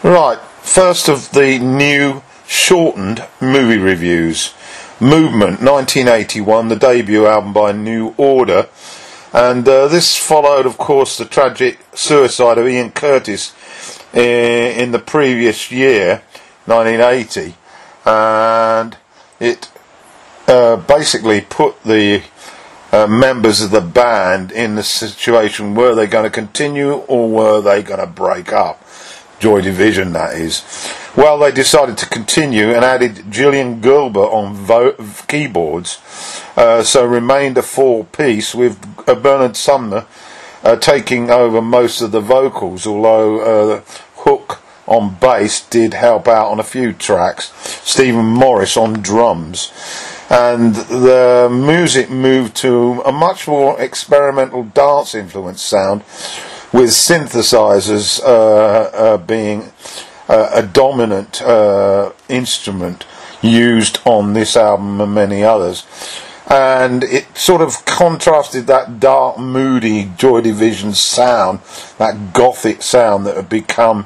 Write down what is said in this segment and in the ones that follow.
Right, first of the new shortened movie reviews. Movement, 1981, the debut album by New Order. And this followed, of course, the tragic suicide of Ian Curtis in the previous year, 1980. And it basically put the members of the band in the situation: were they going to continue or were they going to break up? Joy Division, that is. Well, they decided to continue and added Gillian Gilbert on keyboards, so remained a four-piece with Bernard Sumner taking over most of the vocals, although Hook on bass did help out on a few tracks, Stephen Morris on drums, and the music moved to a much more experimental dance-influenced sound, with synthesizers being a dominant instrument used on this album and many others. And it sort of contrasted that dark, moody Joy Division sound, that gothic sound that had become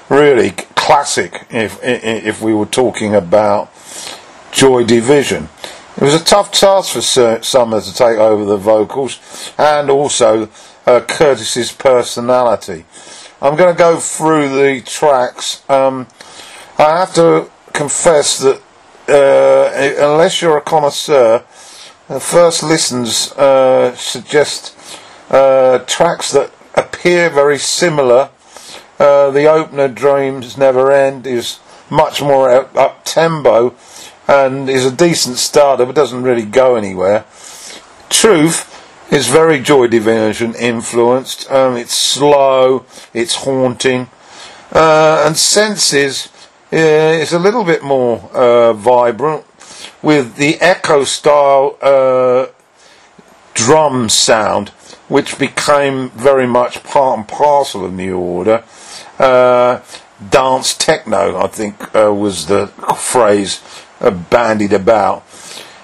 really classic if we were talking about Joy Division. It was a tough task for Sumner to take over the vocals, and also Curtis's personality. I'm going to go through the tracks. I have to confess that unless you're a connoisseur, first listens suggest tracks that appear very similar. The opener, Dreams Never End, is much more up tempo and is a decent starter but doesn't really go anywhere. Truth is very Joy Division influenced. It's slow, it's haunting, and Senses is a little bit more vibrant, with the echo style drum sound, which became very much part and parcel of New Order. Dance techno, I think, was the phrase bandied about.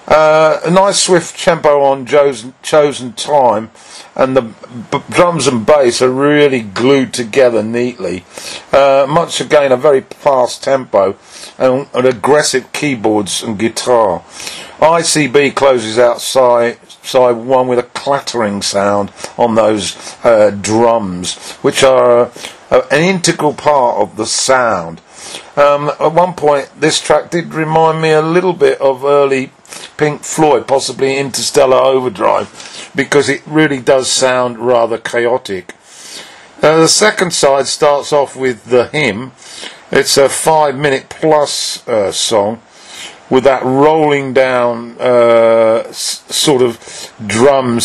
A nice swift tempo on Chosen Time, and the drums and bass are really glued together neatly. Much again a very fast tempo and aggressive keyboards and guitar. ICB closes out side one with a clattering sound on those drums, which are an integral part of the sound. At one point this track did remind me a little bit of early Pink Floyd, possibly Interstellar Overdrive, because it really does sound rather chaotic. The second side starts off with The Hymn. It's a 5-minute plus song with that rolling down sort of drums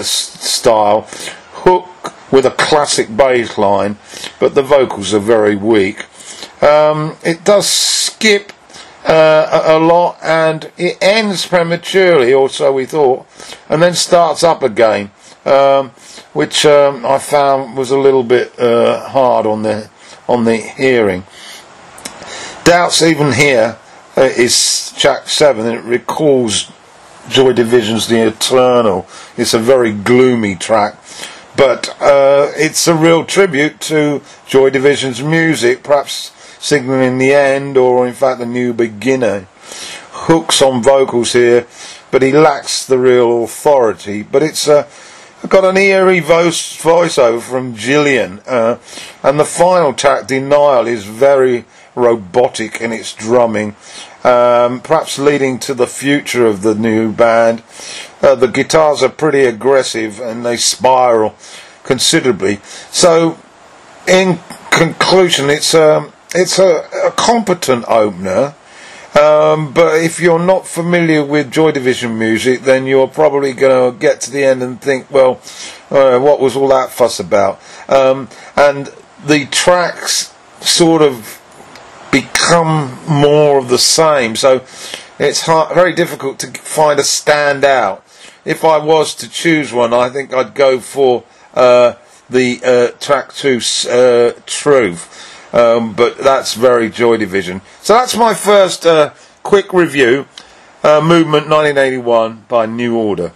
style, Hook with a classic bass line, but the vocals are very weak. It does skip a lot, and it ends prematurely, or so we thought, and then starts up again, which I found was a little bit hard on the hearing. Doubts even here is track 7, and it recalls Joy Division's The Eternal. It's a very gloomy track, but it's a real tribute to Joy Division's music, perhaps signalling the end, or in fact the new beginning. Hook's on vocals here, but he lacks the real authority. But it's got an eerie voiceover from Gillian, and the final track, Denial, is very robotic in its drumming, perhaps leading to the future of the new band. The guitars are pretty aggressive and they spiral considerably. So in conclusion, it's a competent opener, but if you're not familiar with Joy Division music, then you're probably going to get to the end and think, well, what was all that fuss about? And the tracks sort of become more of the same, so it's very difficult to find a standout. If I was to choose one, I think I'd go for the track 2, Truth. But that's very Joy Division. So that's my first quick review. Movement 1981 by New Order.